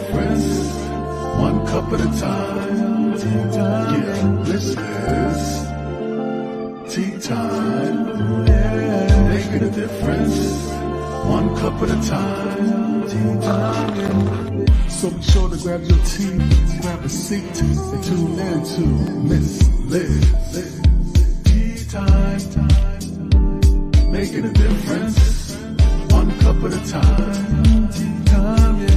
difference, one cup at a time. Yeah, this is tea time. Yeah, making a difference, one cup at a time. So be sure to grab your tea, grab a seat, and tune in to Miss Liz. Tea time, making a difference, one cup at a time. Tea time, yeah.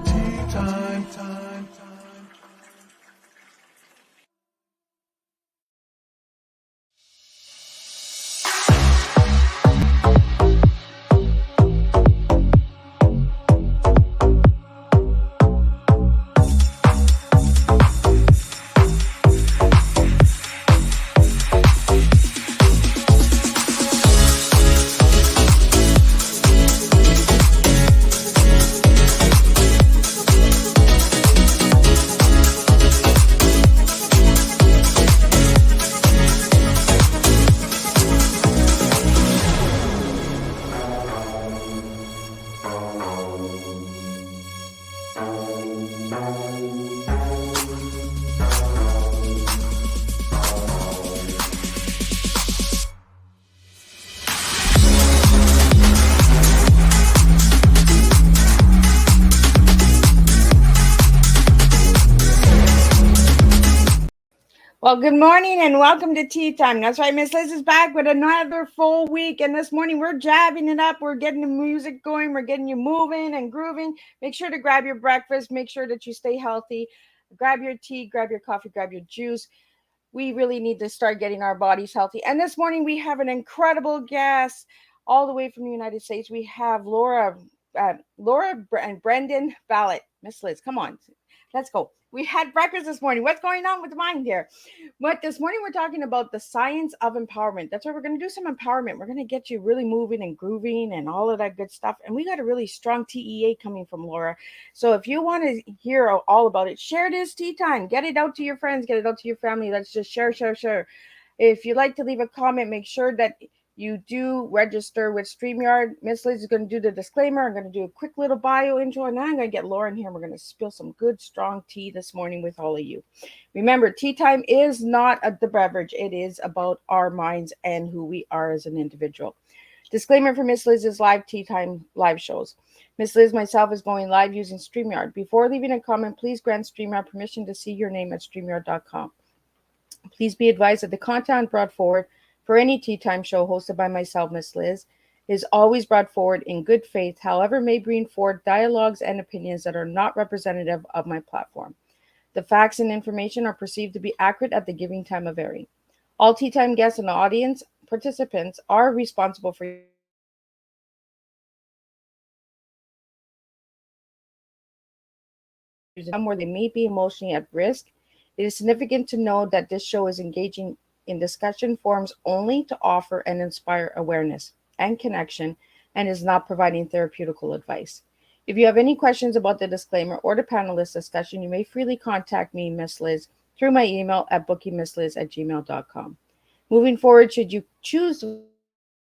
Tea time, time. Well, good morning and welcome to Tea Time. That's right, Miss Liz is back with another full week. And this morning we're jabbing it up. We're getting the music going. We're getting you moving and grooving. Make sure to grab your breakfast. Make sure that you stay healthy. Grab your tea, grab your coffee, grab your juice. We really need to start getting our bodies healthy. And this morning we have an incredible guest all the way from the United States. We have Laura and Brendan Ballet. Miss Liz, come on. Let's go. We had breakfast this morning. What's going on with the mind here? But this morning we're talking about the science of empowerment. That's why we're going to do some empowerment. We're going to get you really moving and grooving and all of that good stuff. And we got a really strong TEA coming from Laura. So if you want to hear all about it, share this tea time. Get it out to your friends. Get it out to your family. Let's just share. If you'd like to leave a comment, make sure that you do register with StreamYard. Miss Liz is going to do the disclaimer. I'm going to do a quick little bio intro, and then I'm going to get Lauren here. We're going to spill some good, strong tea this morning with all of you. Remember, tea time is not the beverage. It is about our minds and who we are as an individual. Disclaimer for Miss Liz's live tea time live shows. Miss Liz, myself, is going live using StreamYard. Before leaving a comment, please grant StreamYard permission to see your name at StreamYard.com. Please be advised that the content brought forward for any tea time show hosted by myself, Miss Liz, is always brought forward in good faith, however may bring forward dialogues and opinions that are not representative of my platform. The facts and information are perceived to be accurate at the giving time of airing. All tea time guests and audience participants are responsible for where they may be emotionally at risk. It is significant to know that this show is engaging in discussion forums only to offer and inspire awareness and connection and is not providing therapeutical advice. If you have any questions about the disclaimer or the panelist discussion, you may freely contact me, Miss Liz, through my email at bookingmissliz@gmail.com. Moving forward, should you choose to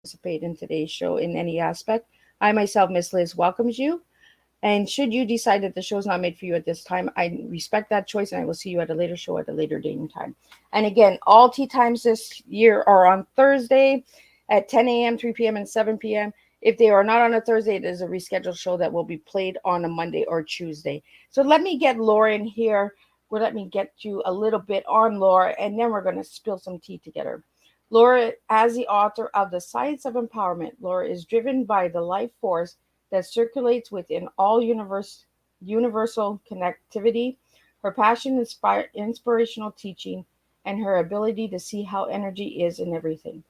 participate in today's show in any aspect, I myself, Miss Liz, welcomes you. And should you decide that the show is not made for you at this time, I respect that choice, and I will see you at a later show at a later date and time. And again, all tea times this year are on Thursday at 10 a.m., 3 p.m., and 7 p.m. If they are not on a Thursday, it is a rescheduled show that will be played on a Monday or Tuesday. So let me get Laura in here. Well, let me get you a little bit on Laura, and then we're going to spill some tea together. Laura, as the author of The Science of Empowerment, Laura is driven by the life force that circulates within all universal connectivity. Her passion, inspirational teaching, and her ability to see how energy is in everything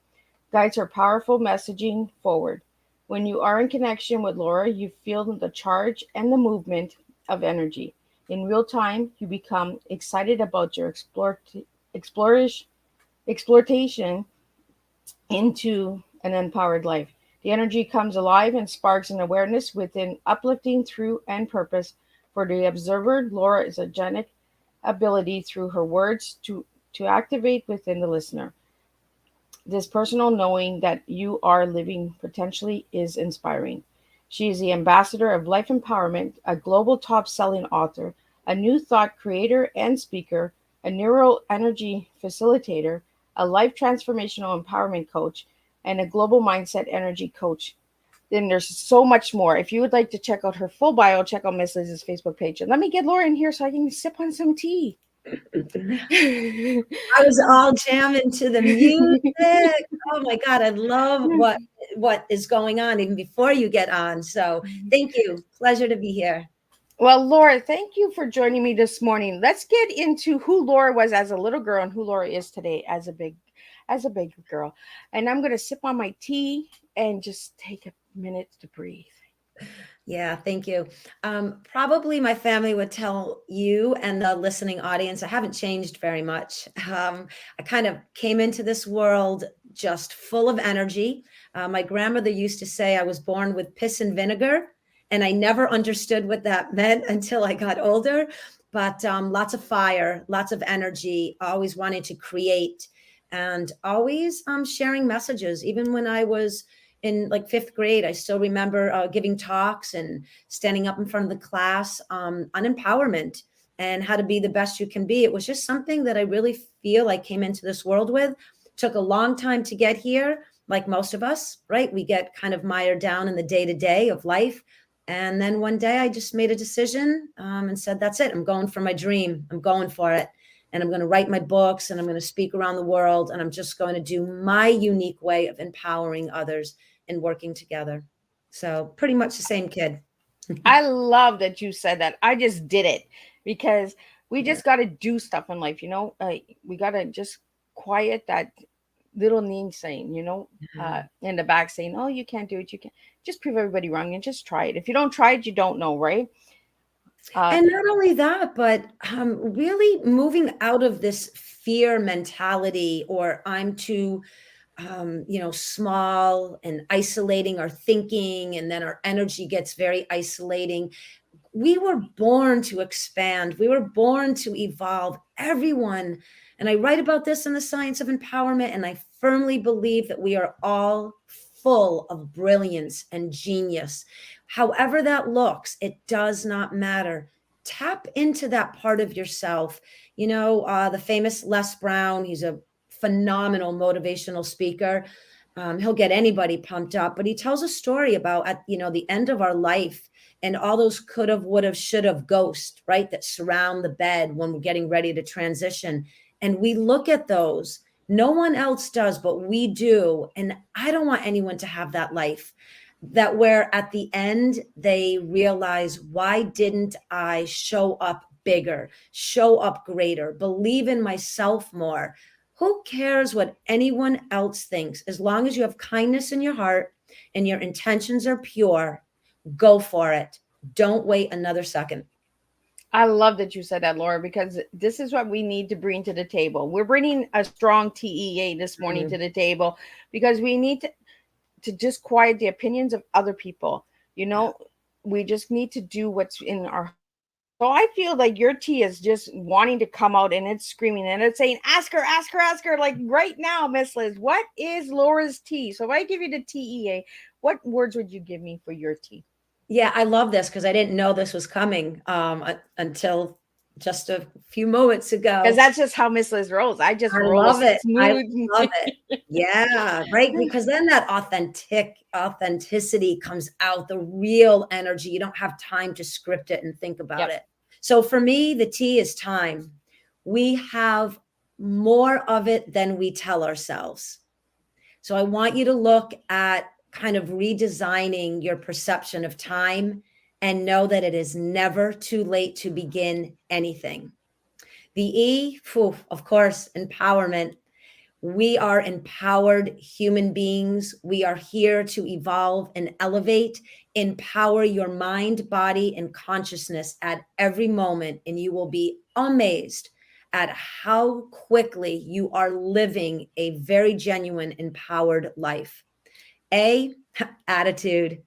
guides her powerful messaging forward. When you are in connection with Laura, you feel the charge and the movement of energy. In real time, you become excited about your exploration into an empowered life. The energy comes alive and sparks an awareness within uplifting through and purpose. For the observer, Laura is a genic ability through her words to activate within the listener. This personal knowing that you are living potentially is inspiring. She is the ambassador of Life Empowerment, a global top selling author, a new thought creator and speaker, a neuro-energy facilitator, a life transformational empowerment coach, and a global mindset energy coach. Then there's so much more. If you would like to check out her full bio, check out Miss Liz's Facebook page. And let me get Laura in here so I can sip on some tea. I was all jamming to the music. Oh my God, I love what is going on even before you get on. So thank you. Pleasure to be here. Well, Laura, thank you for joining me this morning. Let's get into who Laura was as a little girl and who Laura is today as a big girl. And I'm going to sip on my tea and just take a minute to breathe. Yeah, thank you. Probably my family would tell you and the listening audience, I haven't changed very much. I kind of came into this world just full of energy. My grandmother used to say I was born with piss and vinegar, and I never understood what that meant until I got older. But lots of fire, lots of energy, always wanting to create, and always sharing messages. Even when I was in like fifth grade, I still remember giving talks and standing up in front of the class on empowerment and how to be the best you can be. It was just something that I really feel I came into this world with. Took a long time to get here, like most of us, right? We get kind of mired down in the day-to-day of life. And then one day I just made a decision and said, that's it. I'm going for my dream. I'm going for it. And I'm going to write my books and I'm going to speak around the world. And I'm just going to do my unique way of empowering others and working together. So pretty much the same kid. I love that you said that. I just did it because we just got to do stuff in life, you know? We got to just quiet that little saying, you know, in the back saying, oh, you can't do it. You can't. Just prove everybody wrong and just try it. If you don't try it, you don't know, right? And not only that, but really moving out of this fear mentality, or I'm too, small and isolating our thinking, and then our energy gets very isolating. We were born to expand. We were born to evolve. Everyone, and I write about this in the Science of Empowerment, and I firmly believe that we are all full of brilliance and genius. However that looks, it does not matter. Tap into that part of yourself. The famous Les Brown, he's a phenomenal motivational speaker. He'll get anybody pumped up, but he tells a story about at the end of our life and all those could have, would have, should have ghosts, right, that surround the bed when we're getting ready to transition. And we look at those. No one else does, but we do. And I don't want anyone to have that life, that where at the end they realize, why didn't I show up bigger, show up greater, believe in myself more? Who cares what anyone else thinks? As long as you have kindness in your heart and your intentions are pure, go for it. Don't wait another second. I love that you said that, Laura, because this is what we need to bring to the table. We're bringing a strong TEA this morning to the table because we need to just quiet the opinions of other people. You know, we just need to do what's in our heart. So I feel like your tea is just wanting to come out and it's screaming and it's saying, ask her, ask her, ask her. Like right now, Miss Liz, what is Laura's tea? So if I give you the TEA, what words would you give me for your tea? Yeah, I love this because I didn't know this was coming until just a few moments ago. Because that's just how Miss Liz rolls. I just roll love it. I smooth. love it. Yeah, right. Because then that authenticity comes out, the real energy. You don't have time to script it and think about it. So for me, the T is time. We have more of it than we tell ourselves. So I want you to look at kind of redesigning your perception of time and know that it is never too late to begin anything. The E, of course, empowerment. We are empowered human beings. We are here to evolve and elevate. Empower your mind, body, and consciousness at every moment, and you will be amazed at how quickly you are living a very genuine, empowered life. A, attitude.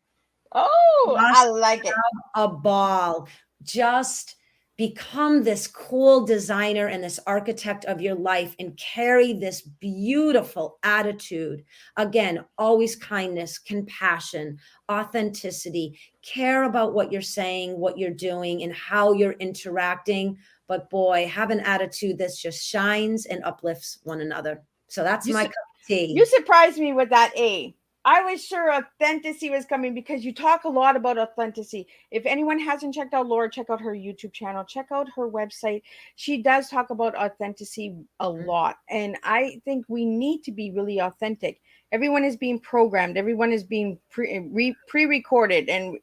Oh, Just I like it. have a ball. Just become this cool designer and this architect of your life and carry this beautiful attitude. Again, always kindness, compassion, authenticity, care about what you're saying, what you're doing, and how you're interacting. But boy, have an attitude that just shines and uplifts one another. So that's my cup of tea. You surprised me with that A. I was sure authenticity was coming because you talk a lot about authenticity. If anyone hasn't checked out Laura, check out her YouTube channel, check out her website. She does talk about authenticity a lot. And I think we need to be really authentic. Everyone is being programmed. Everyone is being pre-recorded. And,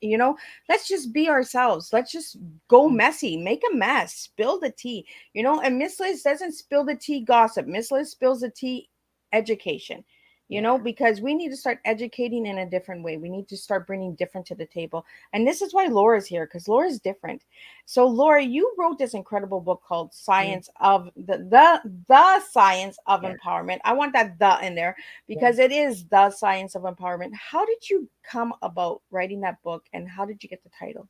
let's just be ourselves. Let's just go messy, make a mess, spill the tea, and Miss Liz doesn't spill the tea gossip. Miss Liz spills the tea education. Because we need to start educating in a different way. We need to start bringing different to the table. And this is why Laura's here, because Laura's different. So Laura, you wrote this incredible book called Science of the Science of Empowerment. I want that "the" in there because it is the science of empowerment. How did you come about writing that book, and how did you get the title?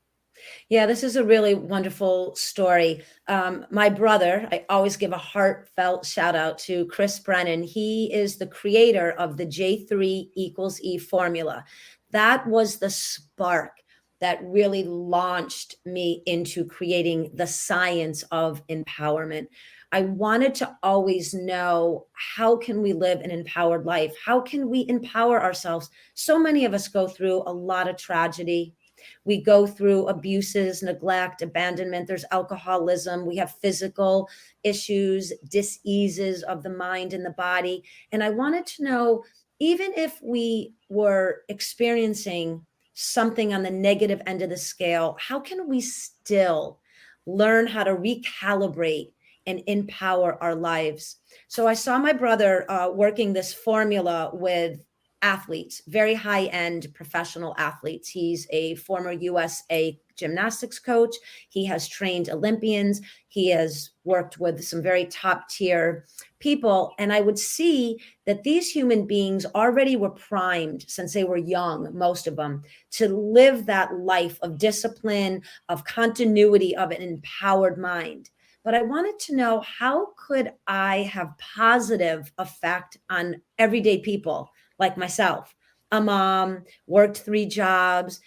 Yeah, this is a really wonderful story. My brother, I always give a heartfelt shout out to Chris Brennan. He is the creator of the J3 = E formula. That was the spark that really launched me into creating the science of empowerment. I wanted to always know, how can we live an empowered life? How can we empower ourselves? So many of us go through a lot of tragedy. We go through abuses, neglect, abandonment. There's alcoholism. We have physical issues, diseases of the mind and the body. And I wanted to know, even if we were experiencing something on the negative end of the scale, how can we still learn how to recalibrate and empower our lives? So I saw my brother working this formula with athletes, very high-end professional athletes. He's a former USA gymnastics coach. He has trained Olympians. He has worked with some very top-tier people. And I would see that these human beings already were primed since they were young, most of them, to live that life of discipline, of continuity, of an empowered mind. But I wanted to know, how could I have positive effect on everyday people like myself? A mom, worked 3 jobs,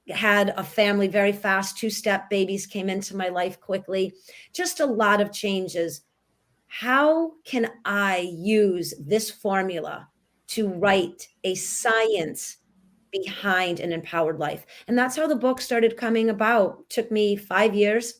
had a family very fast, 2-step babies came into my life quickly, just a lot of changes. How can I use this formula to write a science behind an empowered life? And that's how the book started coming about. It took me 5 years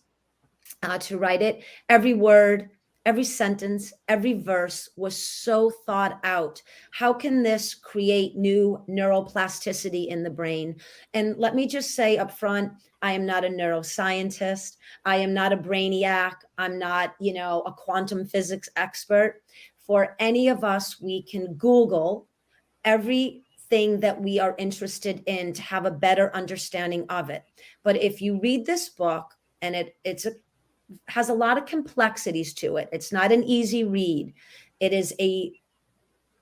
to write it. Every word, every sentence, every verse was so thought out. How can this create new neuroplasticity in the brain? And let me just say up front, I am not a neuroscientist. I am not a brainiac. I'm not, a quantum physics expert. For any of us, we can Google everything that we are interested in to have a better understanding of it. But if you read this book, and it's has a lot of complexities to it. It's not an easy read. It is a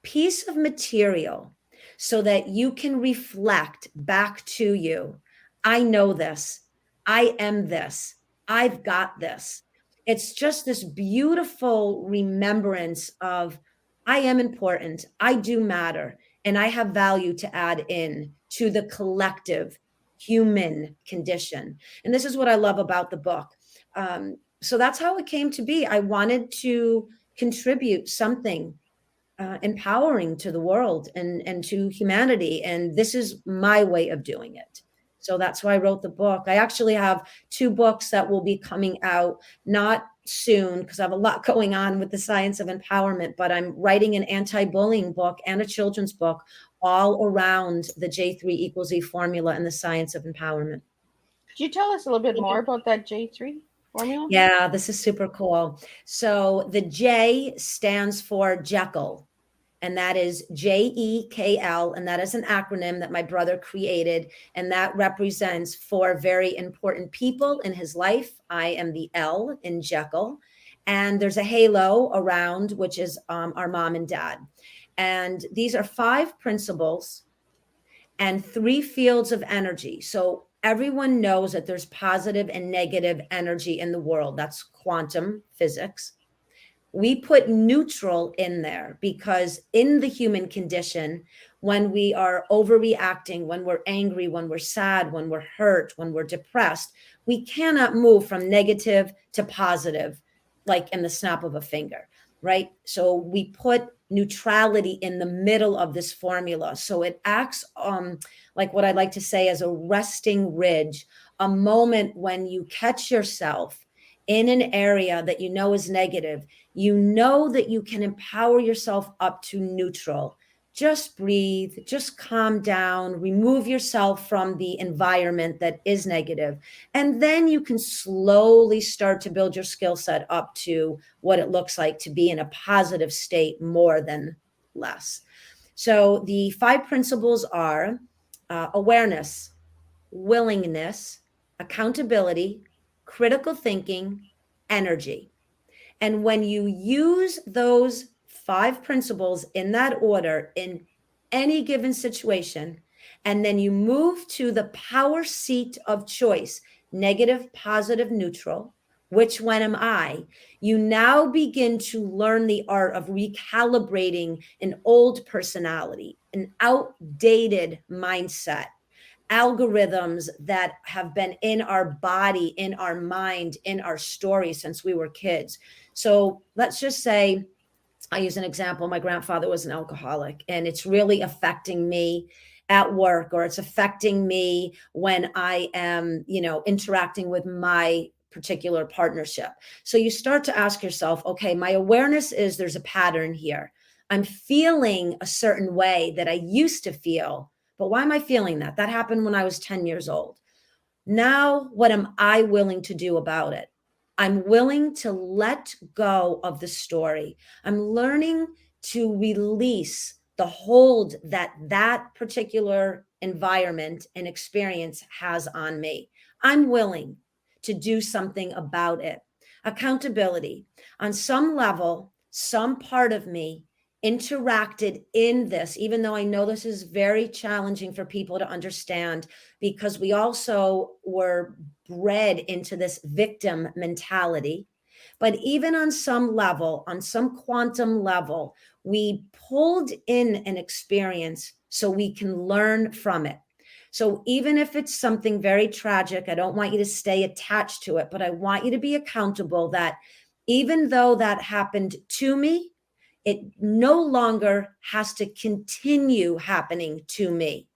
piece of material so that you can reflect back to you. I know this. I am this. I've got this. It's just this beautiful remembrance of, I am important. I do matter. And I have value to add in to the collective human condition. And this is what I love about the book. So that's how it came to be. I wanted to contribute something empowering to the world and to humanity. And this is my way of doing it. So that's why I wrote the book. I actually have 2 books that will be coming out, not soon, because I have a lot going on with the science of empowerment, but I'm writing an anti-bullying book and a children's book all around the J3 = E formula and the science of empowerment. Could you tell us a little bit more about that J3 formula? Yeah, this is super cool. So the J stands for Jekyll, and that is JEKL, and that is an acronym that my brother created, and that represents 4 very important people in his life. I am the L in Jekyll, and there's a halo around, which is our mom and dad. And these are 5 principles and 3 fields of energy. So Everyone knows that there's positive and negative energy in the world. That's quantum physics. We put neutral in there because in the human condition, when we are overreacting, when we're angry, when we're sad, when we're hurt, when we're depressed, we cannot move from negative to positive like in the snap of a finger, right? So we put neutrality in the middle of this formula. So it acts like what I like to say as a resting ridge, a moment when you catch yourself in an area that you know is negative. You know that you can empower yourself up to neutral. Just breathe, just calm down, remove yourself from the environment that is negative. And then you can slowly start to build your skill set up to what it looks like to be in a positive state more than less. So the 5 principles are awareness, willingness, accountability, critical thinking, energy. And when you use those 5 principles in that order in any given situation, and then you move to the power seat of choice, negative, positive, neutral, which one am I? You now begin to learn the art of recalibrating an old personality, an outdated mindset, algorithms that have been in our body, in our mind, in our story since we were kids. So let's just say, I use an example. My grandfather was an alcoholic, and it's really affecting me at work, or it's affecting me when I am, interacting with my particular partnership. So you start to ask yourself, okay, my awareness is there's a pattern here. I'm feeling a certain way that I used to feel, but why am I feeling that? That happened when I was 10 years old. Now, what am I willing to do about it? I'm willing to let go of the story. I'm learning to release the hold that that particular environment and experience has on me. I'm willing to do something about it. Accountability. On some level, some part of me interacted in this, even though I know this is very challenging for people to understand, because we also were bred into this victim mentality. But even on some level, on some quantum level, we pulled in an experience so we can learn from it. So even if it's something very tragic, I don't want you to stay attached to it, but I want you to be accountable that even though that happened to me, it no longer has to continue happening to me.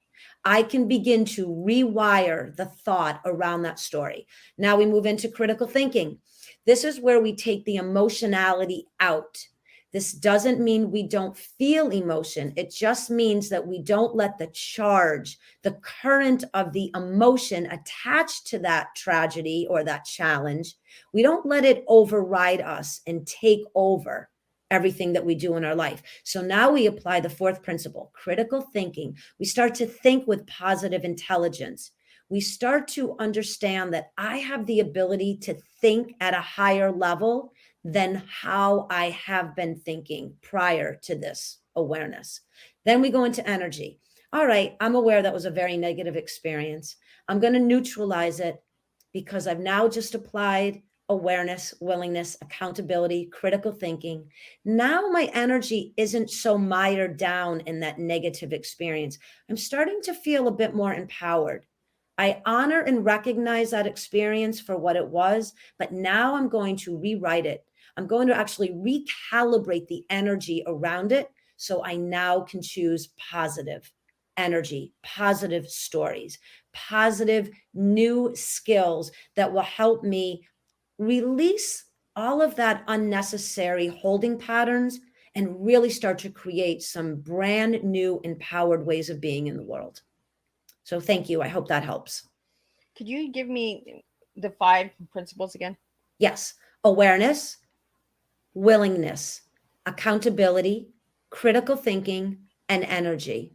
I can begin to rewire the thought around that story. Now we move into critical thinking. This is where we take the emotionality out. This doesn't mean we don't feel emotion. It just means that we don't let the charge, the current of the emotion attached to that tragedy or that challenge, we don't let it override us and take over everything that we do in our life. So now we apply the 4th principle, critical thinking. We start to think with positive intelligence. We start to understand that I have the ability to think at a higher level than how I have been thinking prior to this awareness. Then we go into energy. All right, I'm aware that was a very negative experience. I'm going to neutralize it because I've now just applied awareness, willingness, accountability, critical thinking. Now my energy isn't so mired down in that negative experience. I'm starting to feel a bit more empowered. I honor and recognize that experience for what it was, but now I'm going to rewrite it. I'm going to actually recalibrate the energy around it so I now can choose positive energy, positive stories, positive new skills that will help me release all of that unnecessary holding patterns and really start to create some brand new empowered ways of being in the world. So thank you. I hope that helps. Could you give me the 5 principles again? Yes. Awareness, willingness, accountability, critical thinking, and energy.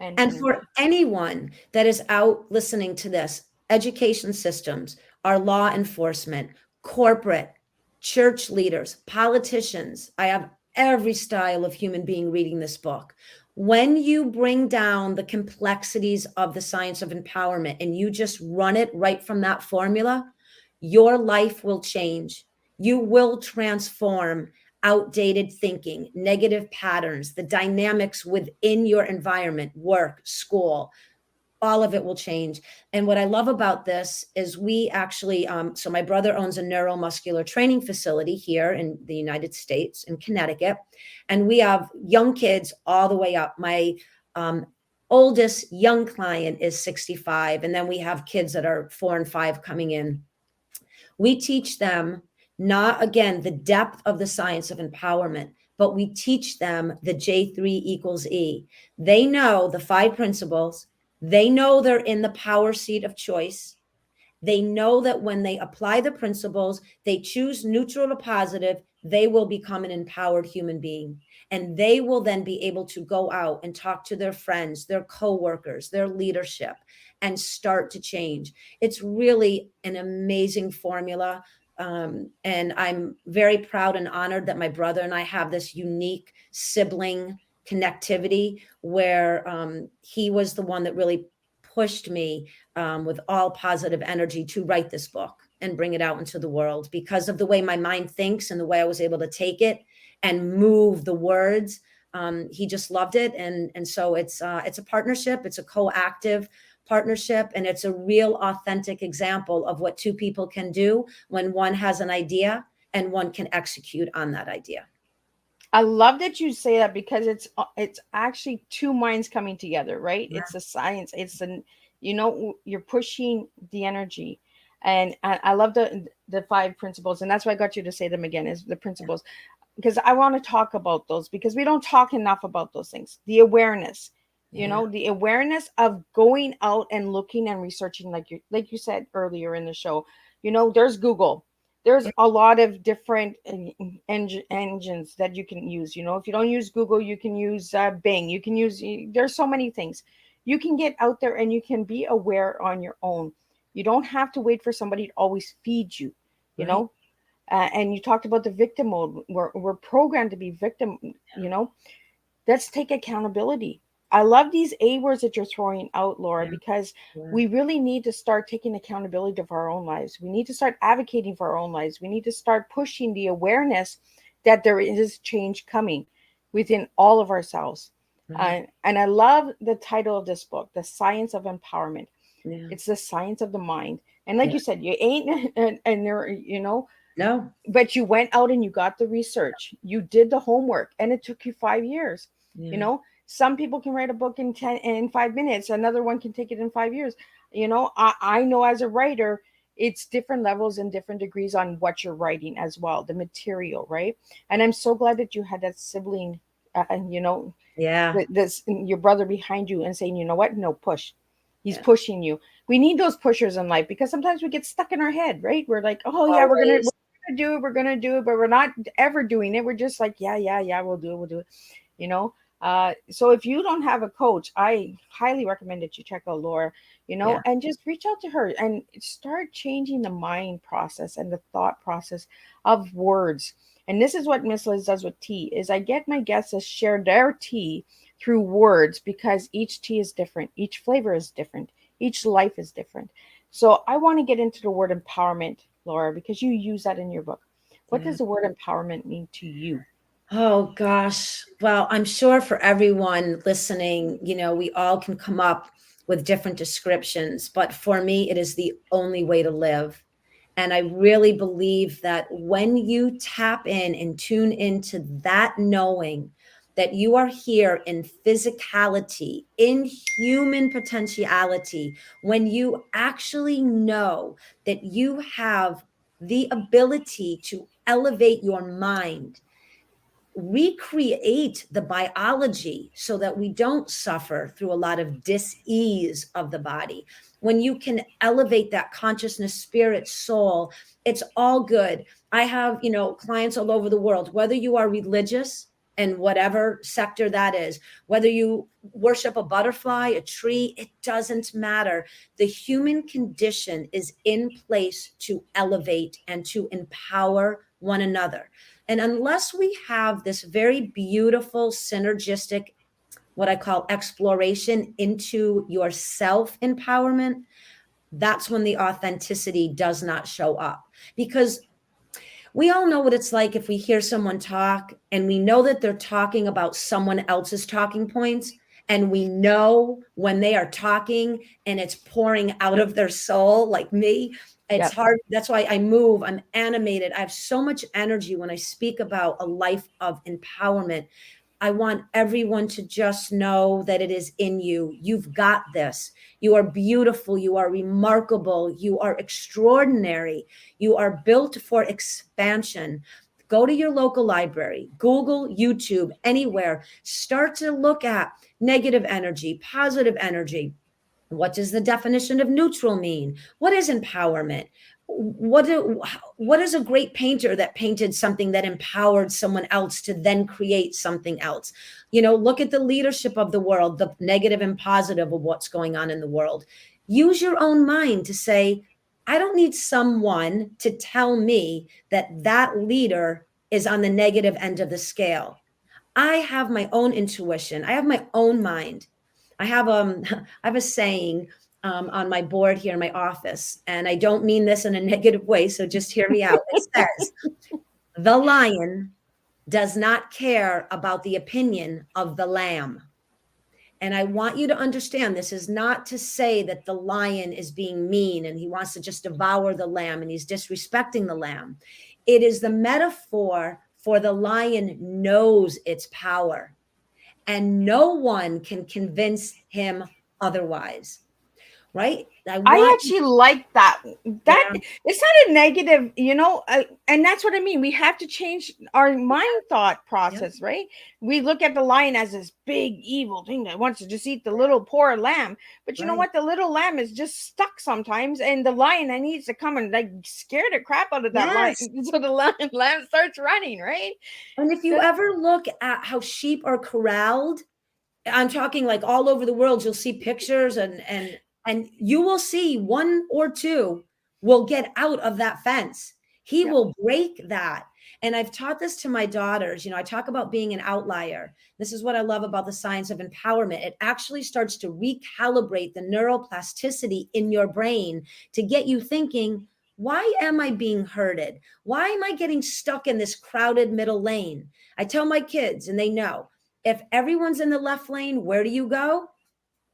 And for anyone that is out listening to this, education systems, our law enforcement, corporate, church leaders, politicians, I have every style of human being reading this book. When you bring down the complexities of the science of empowerment and you just run it right from that formula, your life will change. You will transform outdated thinking, negative patterns, the dynamics within your environment, work, school, all of it will change. And what I love about this is we actually, so my brother owns a neuromuscular training facility here in the United States, in Connecticut. And we have young kids all the way up. My oldest young client is 65. And then we have kids that are 4 and 5 coming in. We teach them not, again, the depth of the science of empowerment, but we teach them the J3 equals E. They know the 5 principles. They know they're in the power seat of choice. They know that when they apply the principles, they choose neutral to positive, they will become an empowered human being. And they will then be able to go out and talk to their friends, their coworkers, their leadership, and start to change. It's really an amazing formula. And I'm very proud and honored that my brother and I have this unique sibling connectivity where he was the one that really pushed me with all positive energy to write this book and bring it out into the world because of the way my mind thinks and the way I was able to take it and move the words. He just loved it. And so it's a partnership. It's a co-active partnership. And it's a real authentic example of what 2 people can do when one has an idea and one can execute on that idea. I love that you say that because it's actually 2 minds coming together, right? Yeah. It's a science. It's an, you're pushing the energy, and I love the 5 principles, and that's why I got you to say them again, is the principles, because I want to talk about those because we don't talk enough about those things. The awareness, the awareness of going out and looking and researching, like you said earlier in the show. There's Google. There's a lot of different engines that you can use. If you don't use Google, you can use Bing. You can use, there's so many things. You can get out there and you can be aware on your own. You don't have to wait for somebody to always feed you, you Right. know? And you talked about the victim mode. We're programmed to be victim, Let's take accountability. I love these A words that you're throwing out, Laura, because we really need to start taking accountability for our own lives. We need to start advocating for our own lives. We need to start pushing the awareness that there is change coming within all of ourselves. And I love the title of this book, The Science of Empowerment. Yeah. It's the science of the mind. And like you said, you ain't, and there, No. but you went out and you got the research. You did the homework, and it took you 5 years. Some people can write a book in 5 minutes. Another one can take it in 5 years. I know as a writer, it's different levels and different degrees on what you're writing as well, the material, right? And I'm so glad that you had that sibling, this your brother behind you and saying, you know what? No, push. He's pushing you. We need those pushers in life because sometimes we get stuck in our head, right? We're like, oh yeah, we're gonna do it, we're gonna do it, but we're not ever doing it. We're just like, yeah, we'll do it. So if you don't have a coach, I highly recommend that you check out Laura, and just reach out to her and start changing the mind process and the thought process of words. And this is what Miss Liz does with tea, is I get my guests to share their tea through words because each tea is different. Each flavor is different. Each life is different. So I want to get into the word empowerment, Laura, because you use that in your book. What does the word empowerment mean to you? Oh gosh. Well, I'm sure for everyone listening, we all can come up with different descriptions, but for me, it is the only way to live. And I really believe that when you tap in and tune into that knowing that you are here in physicality, in human potentiality, when you actually know that you have the ability to elevate your mind, recreate the biology so that we don't suffer through a lot of dis-ease of the body. When you can elevate that consciousness, spirit, soul, it's all good. I have, clients all over the world, whether you are religious and whatever sector that is, whether you worship a butterfly, a tree, it doesn't matter. The human condition is in place to elevate and to empower one another. And unless we have this very beautiful synergistic what I call exploration into your self-empowerment, that's when the authenticity does not show up. Because we all know what it's like if we hear someone talk and we know that they're talking about someone else's talking points, and we know when they are talking and it's pouring out of their soul, like me. It's hard. That's why I move. I'm animated. I have so much energy when I speak about a life of empowerment. I want everyone to just know that it is in you. You've got this. You are beautiful. You are remarkable. You are extraordinary. You are built for expansion. Go to your local library, Google, YouTube, anywhere. Start to look at negative energy, positive energy. What does the definition of neutral mean? What is empowerment? What is a great painter that painted something that empowered someone else to then create something else? Look at the leadership of the world, the negative and positive of what's going on in the world. Use your own mind to say, I don't need someone to tell me that that leader is on the negative end of the scale. I have my own intuition. I have my own mind. I have a saying on my board here in my office, and I don't mean this in a negative way, so just hear me out. It says, the lion does not care about the opinion of the lamb. And I want you to understand, this is not to say that the lion is being mean and he wants to just devour the lamb and he's disrespecting the lamb. It is the metaphor for the lion knows its power, and no one can convince him otherwise. Right? I actually like that. It's not a negative, and that's what I mean. We have to change our mind thought process, right? We look at the lion as this big evil thing that wants to just eat the little poor lamb. But you know what? The little lamb is just stuck sometimes, and the lion that needs to come and scare the crap out of that lion. So the lamb starts running, right? And if you ever look at how sheep are corralled, I'm talking like all over the world, you'll see pictures and you will see one or two will get out of that fence. He will break that. And I've taught this to my daughters. I talk about being an outlier. This is what I love about the science of empowerment. It actually starts to recalibrate the neuroplasticity in your brain to get you thinking, why am I being herded? Why am I getting stuck in this crowded middle lane? I tell my kids, and they know, if everyone's in the left lane, where do you go?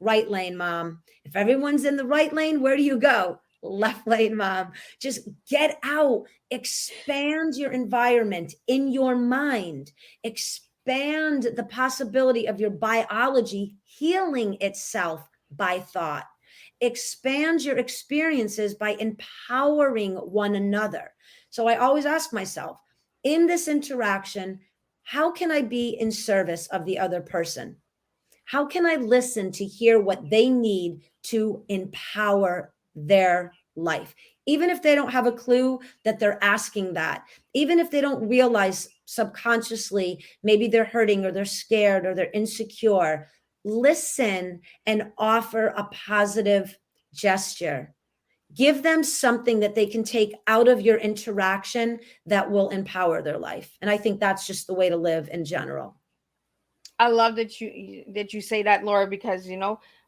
Right lane, mom. If everyone's in the right lane, where do you go? Left lane, mom. Just get out, expand your environment in your mind, expand the possibility of your biology healing itself by thought, expand your experiences by empowering one another. So I always ask myself, in this interaction, how can I be in service of the other person? How can I listen to hear what they need to empower their life? Even if they don't have a clue that they're asking that, even if they don't realize subconsciously, maybe they're hurting or they're scared or they're insecure, listen and offer a positive gesture. Give them something that they can take out of your interaction that will empower their life. And I think that's just the way to live in general. I love that you say that, Laura, because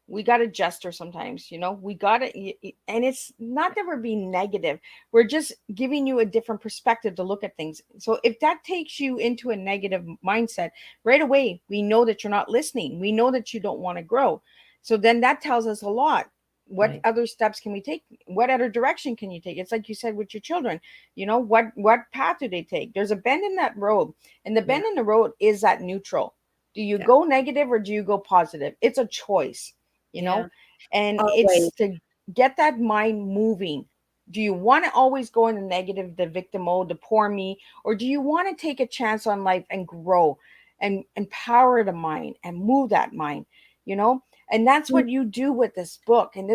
we got to gesture sometimes. We got to, and it's not that we're being negative. We're just giving you a different perspective to look at things. So if that takes you into a negative mindset, right away we know that you're not listening. We know that you don't want to grow. So then that tells us a lot. What other steps can we take? What other direction can you take? It's like you said with your children. What path do they take? There's a bend in that road, and the bend in the road is that neutral. Do you go negative or do you go positive? It's a choice, and it's to get that mind moving. Do you want to always go in the negative, the victim mode, the poor me, or do you want to take a chance on life and grow and empower the mind and move that mind, And that's what you do with this book. And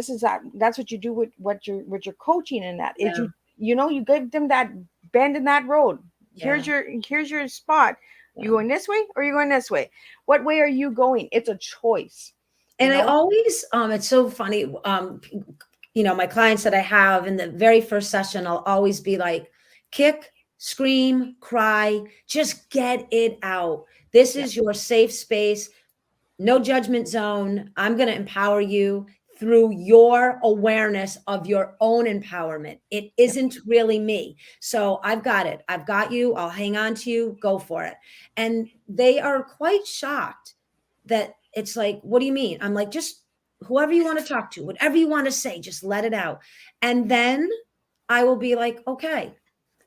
that's what you do with what you're coaching in that. Is you give them that bend in that road. Here's your spot. You going this way or you going this way? What way are you going? It's a choice. And I always, it's so funny. My clients that I have in the very first session, I'll always be like, kick, scream, cry, just get it out. This is your safe space. no judgment zone. I'm going to empower you through your awareness of your own empowerment. It isn't really me. So I've got it. I've got you. I'll hang on to you. Go for it. And they are quite shocked that it's like, what do you mean? I'm like, just whoever you want to talk to, whatever you want to say, just let it out. And then I will be like, okay,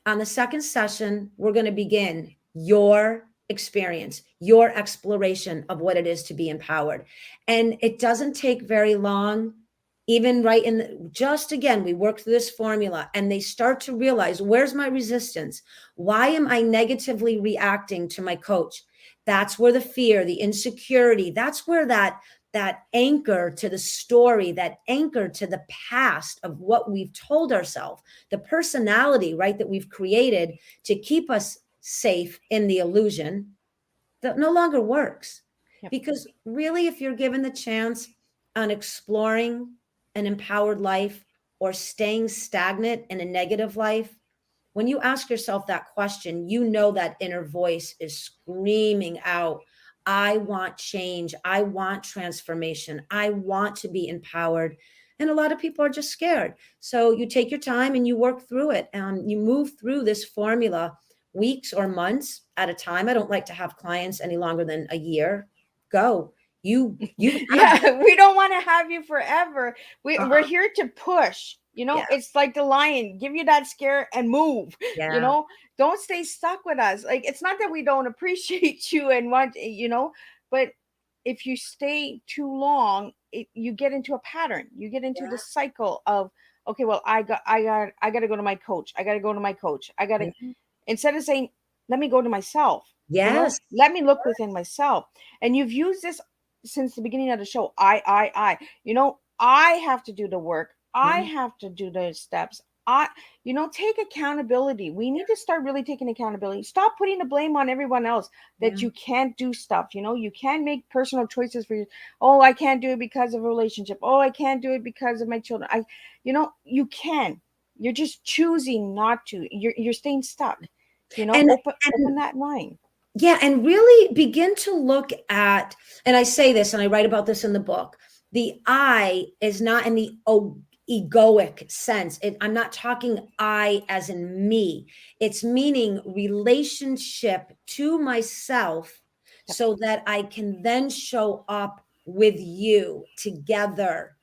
on the second session, we're going to begin your experience, your exploration of what it is to be empowered. And it doesn't take very long. Even right in just again, we work through this formula and they start to realize, where's my resistance? Why am I negatively reacting to my coach? That's where the fear, the insecurity, that's where that anchor to the story, that anchor to the past of what we've told ourselves, the personality, right, that we've created to keep us safe in the illusion, that no longer works. Yep. Because really, if you're given the chance on exploring an empowered life or staying stagnant in a negative life, when you ask yourself that question, you know that inner voice is screaming out, I want change. I want transformation. I want to be empowered. And a lot of people are just scared. So you take your time and you work through it. And you move through this formula weeks or months at a time. I don't like to have clients any longer than a year. Go. You Yeah, we don't want to have you forever. We're here to push. Yeah. It's like the lion, give you that scare and move. Yeah. Don't stay stuck with us. Like, it's not that we don't appreciate you and want, but if you stay too long, you get into a pattern. You get into the cycle of, okay, well, I got to go to my coach. I got to go to my coach. Instead of saying, let me go to myself. Yes. Let me look within myself. And you've used this since the beginning of the show. I have to do the work. I have to do the steps. Take accountability. We need to start really taking accountability. Stop putting the blame on everyone else that you can't do stuff. You can't make personal choices for you. Oh, I can't do it because of a relationship. Oh, I can't do it because of my children. You can. You're just choosing not to. You're staying stuck. Open that mind. Yeah. And really begin to look at, and I say this, and I write about this in the book, the I is not in the egoic sense. I'm not talking I as in me. It's meaning relationship to myself so that I can then show up with you together.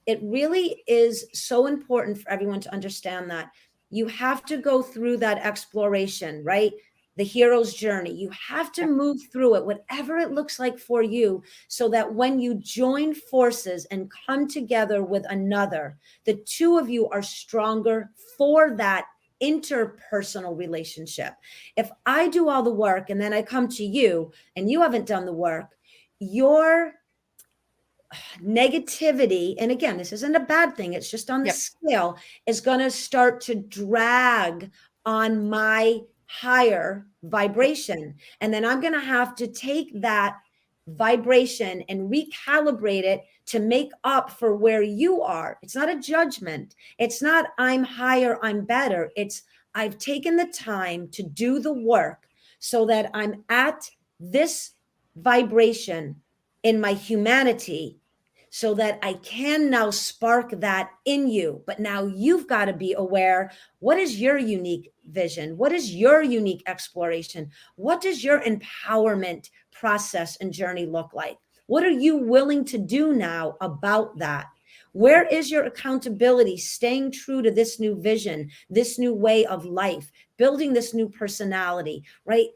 It really is so important for everyone to understand that you have to go through that exploration, right? The hero's journey. You have to move through it, whatever it looks like for you, so that when you join forces and come together with another, the two of you are stronger for that interpersonal relationship. If I do all the work and then I come to you and you haven't done the work, your negativity, and again, this isn't a bad thing, it's just on the scale, is going to start to drag on my higher vibration. And then I'm going to have to take that vibration and recalibrate it to make up for where you are. It's not a judgment. It's not I'm higher, I'm better. It's I've taken the time to do the work so that I'm at this vibration in my humanity, so that I can now spark that in you. But now you've got to be aware, what is your unique vision? What is your unique exploration? What does your empowerment process and journey look like? What are you willing to do now about that? Where is your accountability, staying true to this new vision, this new way of life, building this new personality, right?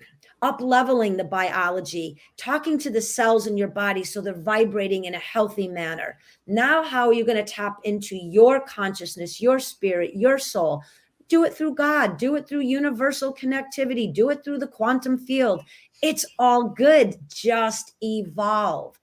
Up-leveling the biology, talking to the cells in your body so they're vibrating in a healthy manner. Now, how are you going to tap into your consciousness, your spirit, your soul? Do it through God, do it through universal connectivity, do it through the quantum field. It's all good. Just evolve.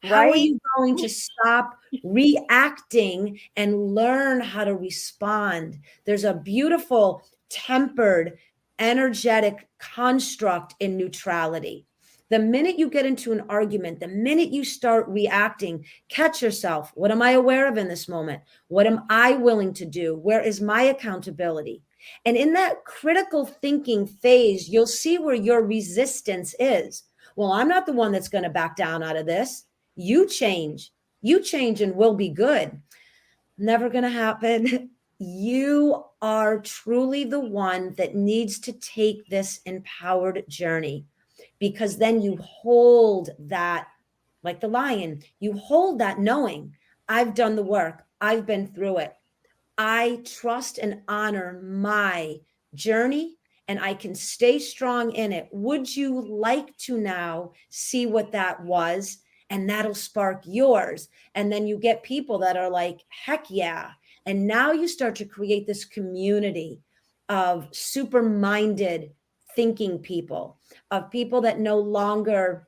How are you going to stop reacting and learn how to respond? There's a beautiful, tempered, energetic construct in neutrality. The minute you get into an argument, the minute you start reacting, catch yourself. What am I aware of in this moment? What am I willing to do? Where is my accountability? And in that critical thinking phase, you'll see where your resistance is. Well, I'm not the one that's going to back down out of this. You change and we'll be good. Never going to happen. You are truly the one that needs to take this empowered journey, because then you hold that, like the lion, you hold that knowing, I've done the work, I've been through it. I trust and honor my journey, and I can stay strong in it. Would you like to now see what that was? And that'll spark yours. And then you get people that are like, heck yeah. And now you start to create this community of super minded thinking people, of people that no longer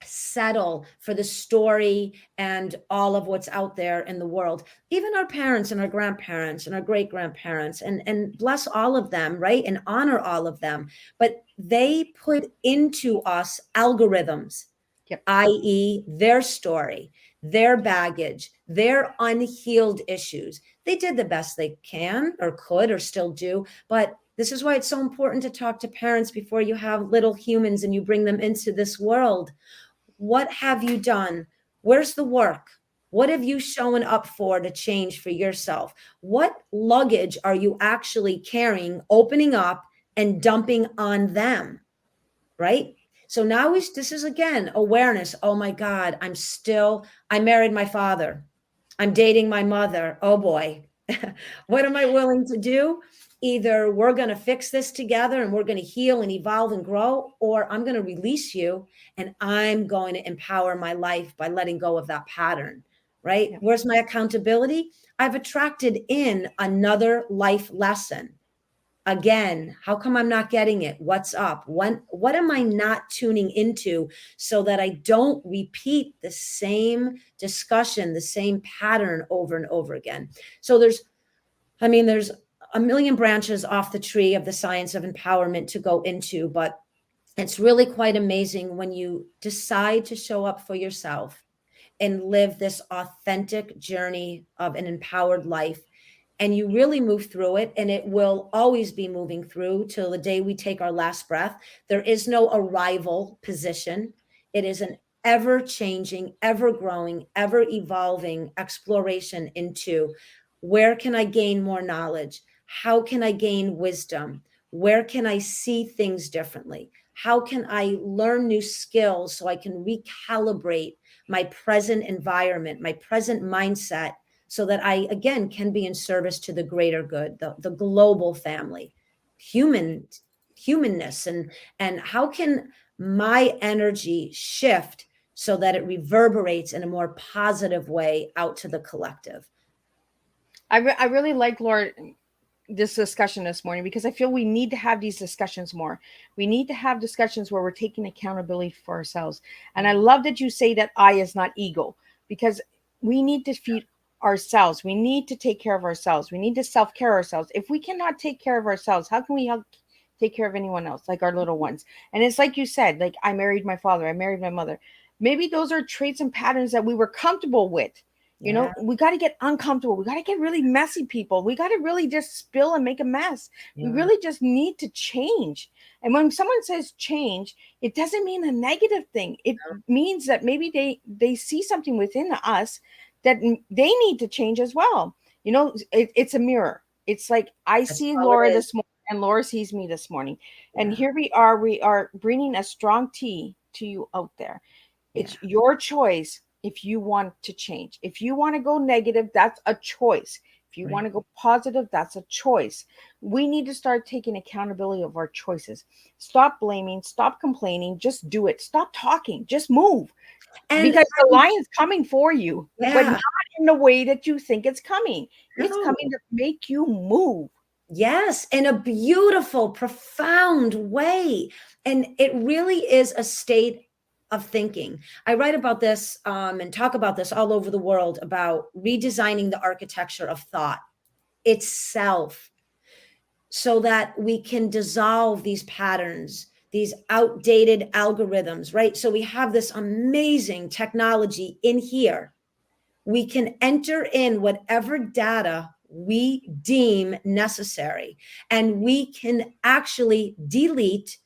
settle for the story and all of what's out there in the world. Even our parents and our grandparents and our great grandparents, and bless all of them, right? And honor all of them. But they put into us algorithms, Yep. i.e., their story, their baggage, their unhealed issues. They did the best they can or could or still do. But this is why it's so important to talk to parents before you have little humans and you bring them into this world. What have you done? Where's the work? What have you shown up for to change for yourself? What luggage are you actually carrying, opening up and dumping on them? Right? So now this is again awareness. Oh my God, I married my father. I'm dating my mother. Oh boy. What am I willing to do? Either we're going to fix this together and we're going to heal and evolve and grow, or I'm going to release you and I'm going to empower my life by letting go of that pattern, right? Yeah. Where's my accountability? I've attracted in another life lesson. Again, how come I'm not getting it? What's up? What am I not tuning into so that I don't repeat the same discussion, the same pattern over and over again? So there's a million branches off the tree of the science of empowerment to go into, but it's really quite amazing when you decide to show up for yourself and live this authentic journey of an empowered life. And you really move through it, and it will always be moving through till the day we take our last breath. There is no arrival position. It is an ever changing, ever growing, ever evolving exploration into where can I gain more knowledge? How can I gain wisdom? Where can I see things differently? How can I learn new skills so I can recalibrate my present environment, my present mindset, so that I, again, can be in service to the greater good, the global family, humanness. And how can my energy shift so that it reverberates in a more positive way out to the collective? I really like, Laura, this discussion this morning, because I feel we need to have these discussions more. We need to have discussions where we're taking accountability for ourselves. And I love that you say that I is not ego, because we need to feed ourselves. We need to take care of ourselves. We need to self-care ourselves. If we cannot take care of ourselves, how can we help take care of anyone else, like our little ones? And it's like you said, like, I married my father, I married my mother. Maybe those are traits and patterns that we were comfortable with. You know, we got to get uncomfortable. We got to get really messy, people. We got to really just spill and make a mess. We really just need to change. And when someone says change, it doesn't mean a negative thing. It means that maybe they see something within us that they need to change as well. You know, it's a mirror. It's like, I see Laura this morning and Laura sees me this morning. And here we are bringing a strong tea to you out there. It's your choice. If you want to change, if you want to go negative, that's a choice. If you want to go positive, that's a choice. We need to start taking accountability of our choices. Stop blaming, stop complaining, just do it. Stop talking, just move. And because the lion's coming for you, but not in the way that you think it's coming. It's coming to make you move. Yes, in a beautiful, profound way. And it really is a state of thinking. I write about this and talk about this all over the world, about redesigning the architecture of thought itself so that we can dissolve these patterns, these outdated algorithms, right? So we have this amazing technology in here. We can enter in whatever data we deem necessary, and we can actually delete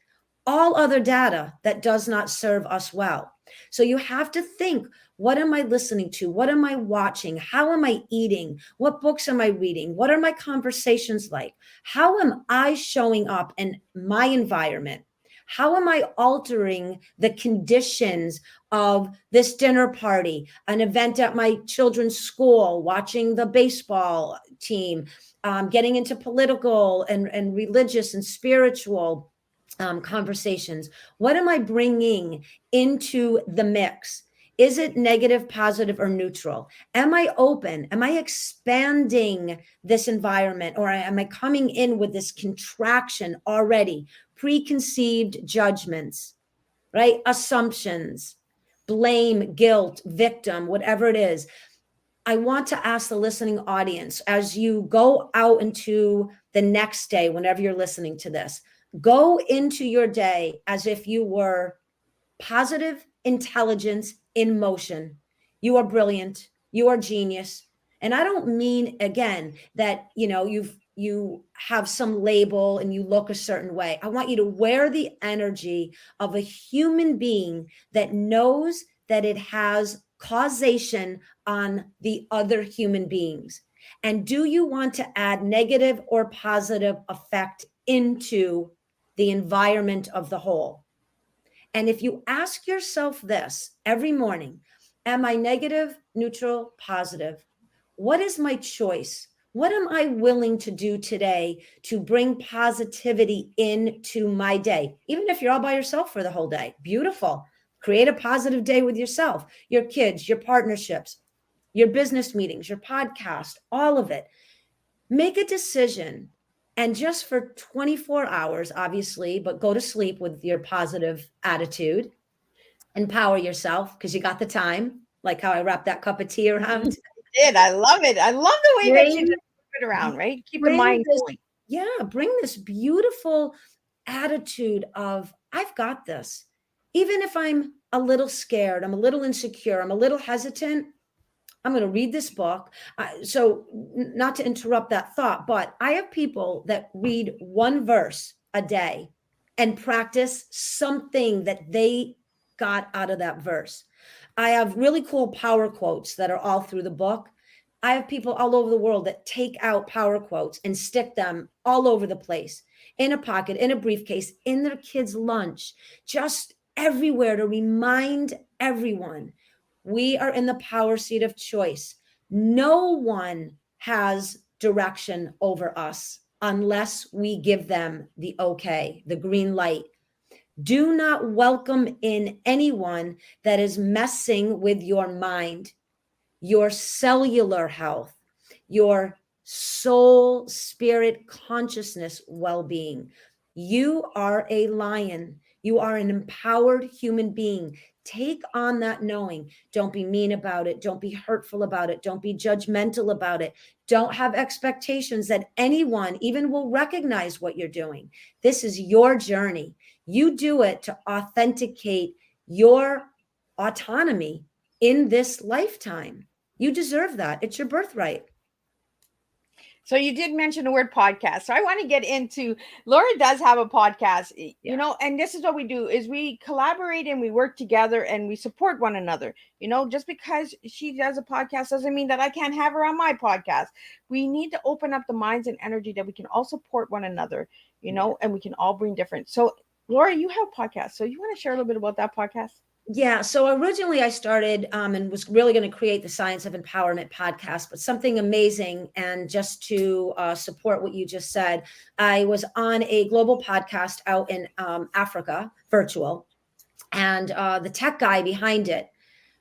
all other data that does not serve us well. So you have to think, What am I listening to? What am I watching? How am I eating? What books am I reading? What are my conversations like? How am I showing up in my environment? How am I altering the conditions of this dinner party, an event at my children's school, watching the baseball team, getting into political and religious and spiritual conversations? What am I bringing into the mix? Is it negative, positive, or neutral? Am I open? Am I expanding this environment, or am I coming in with this contraction already? Preconceived judgments, right? Assumptions, blame, guilt, victim, whatever it is. I want to ask the listening audience, as you go out into the next day, whenever you're listening to this, go into your day as if you were positive intelligence in motion. You are brilliant. You are genius. And I don't mean, again, that, you have some label and you look a certain way. I want you to wear the energy of a human being that knows that it has causation on the other human beings. And do you want to add negative or positive effect into the environment of the whole? And if you ask yourself this every morning, am I negative, neutral, positive? What is my choice? What am I willing to do today to bring positivity into my day? Even if you're all by yourself for the whole day, beautiful. Create a positive day with yourself, your kids, your partnerships, your business meetings, your podcast, all of it. Make a decision. And just for 24 hours, obviously, but go to sleep with your positive attitude. Empower yourself because you got the time, like how I wrapped that cup of tea around. I love it. I love the way that you just move it around, right? Keep the mind going. Yeah, bring this beautiful attitude of, I've got this. Even if I'm a little scared, I'm a little insecure, I'm a little hesitant, I'm going to read this book. So not to interrupt that thought, but I have people that read one verse a day and practice something that they got out of that verse. I have really cool power quotes that are all through the book. I have people all over the world that take out power quotes and stick them all over the place, in a pocket, in a briefcase, in their kids' lunch, just everywhere, to remind everyone we are in the power seat of choice. No one has direction over us unless we give them the okay, the green light. Do not welcome in anyone that is messing with your mind, your cellular health, your soul, spirit, consciousness, well-being. You are a lion. You are an empowered human being. Take on that knowing. Don't be mean about it. Don't be hurtful about it. Don't be judgmental about it. Don't have expectations that anyone even will recognize what you're doing. This is your journey. You do it to authenticate your autonomy in this lifetime. You deserve that. It's your birthright. So you did mention the word podcast. So I want to get into, Laura does have a podcast, and this is what we do is we collaborate and we work together and we support one another. Just because she does a podcast doesn't mean that I can't have her on my podcast. We need to open up the minds and energy that we can all support one another, and we can all bring different. So Laura, you have a podcast. So you want to share a little bit about that podcast? Yeah. So originally I started and was really going to create the Science of Empowerment podcast, but something amazing. And just to support what you just said, I was on a global podcast out in Africa, virtual, and the tech guy behind it,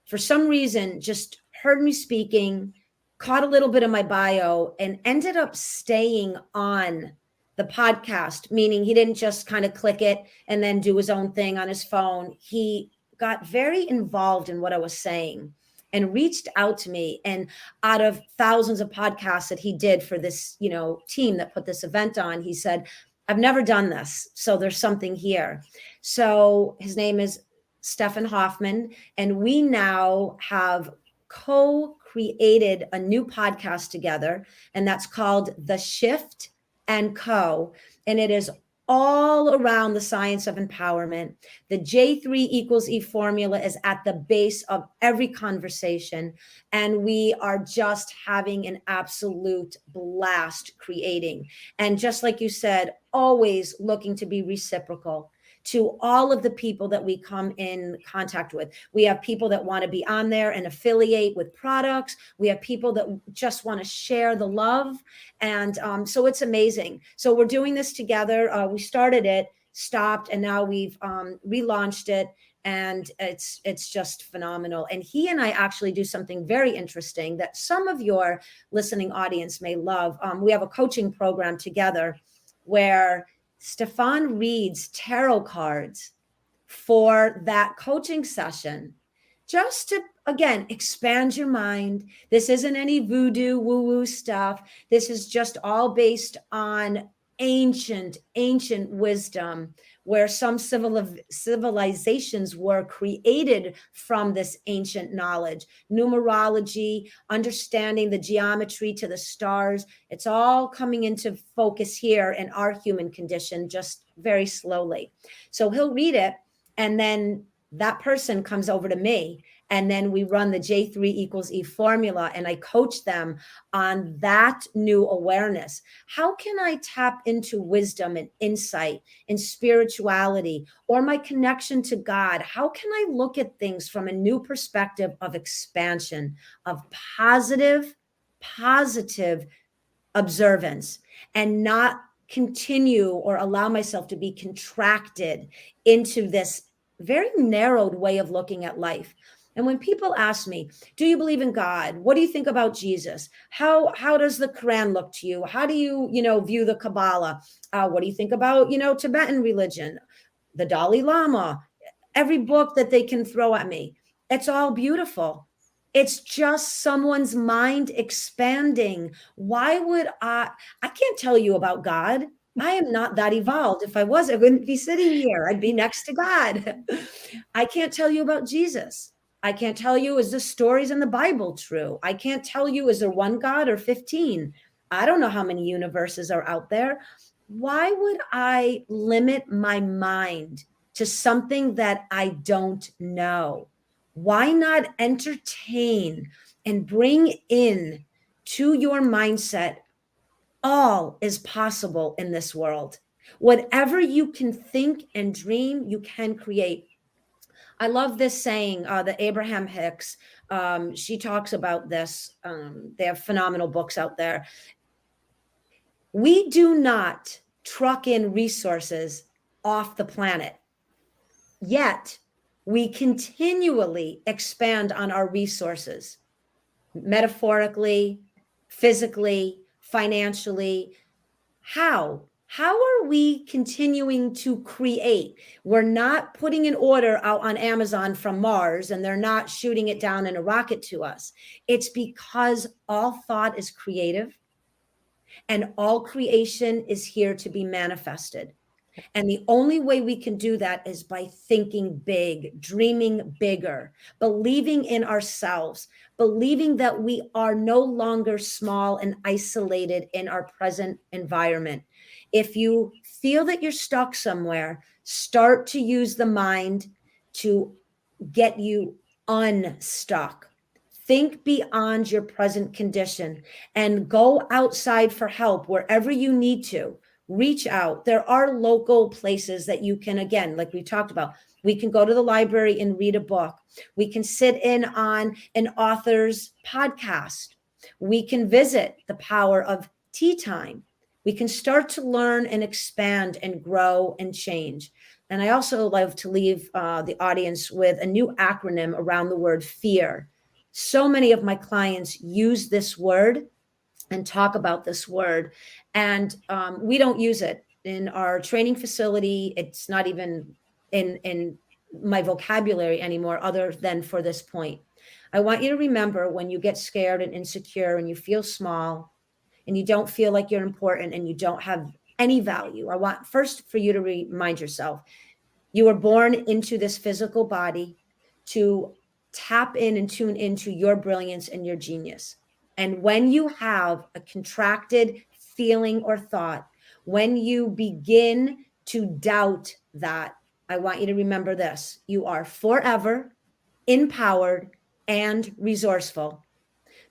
for some reason, just heard me speaking, caught a little bit of my bio, and ended up staying on the podcast, meaning he didn't just kind of click it and then do his own thing on his phone. He got very involved in what I was saying and reached out to me. And out of thousands of podcasts that he did for this, team that put this event on, he said, I've never done this. So there's something here. So his name is Stefan Hoffman. And we now have co-created a new podcast together. And that's called The Shift and Co. And it is all around the science of empowerment. The J3 = E formula is at the base of every conversation. And we are just having an absolute blast creating. And just like you said, always looking to be reciprocal to all of the people that we come in contact with. We have people that want to be on there and affiliate with products. We have people that just want to share the love. And so it's amazing. So we're doing this together. We started it, stopped, and now we've relaunched it. And it's just phenomenal. And he and I actually do something very interesting that some of your listening audience may love. We have a coaching program together where Stefan reads tarot cards for that coaching session, just to, again, expand your mind. This isn't any voodoo woo-woo stuff. This is just all based on ancient wisdom, where some civilizations were created from this ancient knowledge. Numerology, understanding the geometry to the stars, it's all coming into focus here in our human condition, just very slowly. So he'll read it, and then that person comes over to me, and then we run the J3 = E formula, and I coach them on that new awareness. How can I tap into wisdom and insight and spirituality, or my connection to God? How can I look at things from a new perspective of expansion, of positive observance, and not continue or allow myself to be contracted into this very narrowed way of looking at life? And when people ask me, do you believe in God? What do you think about Jesus? How does the Quran look to you? How do you, view the Kabbalah? What do you think about, Tibetan religion, the Dalai Lama, every book that they can throw at me? It's all beautiful. It's just someone's mind expanding. Why would I can't tell you about God. I am not that evolved. If I was, I wouldn't be sitting here. I'd be next to God. I can't tell you about Jesus. I can't tell you, is the stories in the Bible true? I can't tell you, is there one God or 15? I don't know how many universes are out there. Why would I limit my mind to something that I don't know? Why not entertain and bring in to your mindset, all is possible in this world. Whatever you can think and dream, you can create. I love this saying, the Abraham Hicks, she talks about this. They have phenomenal books out there. We do not truck in resources off the planet, yet we continually expand on our resources, metaphorically, physically, financially. How are we continuing to create? We're not putting an order out on Amazon from Mars, and they're not shooting it down in a rocket to us. It's because all thought is creative, and all creation is here to be manifested. And the only way we can do that is by thinking big, dreaming bigger, believing in ourselves, believing that we are no longer small and isolated in our present environment. If you feel that you're stuck somewhere, start to use the mind to get you unstuck. Think beyond your present condition and go outside for help wherever you need to. Reach out. There are local places that you can, again, like we talked about, we can go to the library and read a book. We can sit in on an author's podcast. We can visit the power of Teatime. We can start to learn and expand and grow and change. And I also love to leave the audience with a new acronym around the word fear. So many of my clients use this word and talk about this word, and we don't use it in our training facility. It's not even in my vocabulary anymore, other than for this point. I want you to remember, when you get scared and insecure and you feel small and you don't feel like you're important and you don't have any value, I want first for you to remind yourself, you were born into this physical body to tap in and tune into your brilliance and your genius. And when you have a contracted feeling or thought, when you begin to doubt that, I want you to remember this. You are forever empowered and resourceful.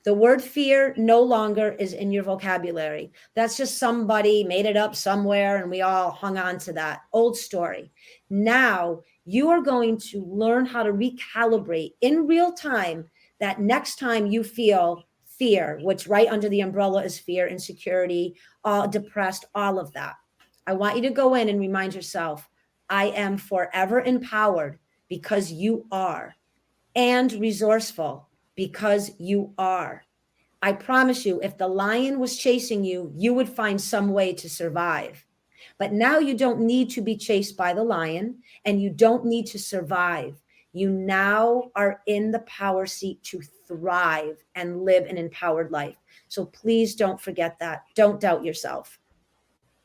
The word fear no longer is in your vocabulary. That's just somebody made it up somewhere and we all hung on to that old story. Now you are going to learn how to recalibrate in real time that next time you feel fear, which right under the umbrella is fear, insecurity, depressed, all of that. I want you to go in and remind yourself, I am forever empowered because you are, and resourceful because you are. I promise you, if the lion was chasing you, you would find some way to survive. But now you don't need to be chased by the lion and you don't need to survive. You now are in the power seat to thrive and live an empowered life. So please don't forget that. Don't doubt yourself.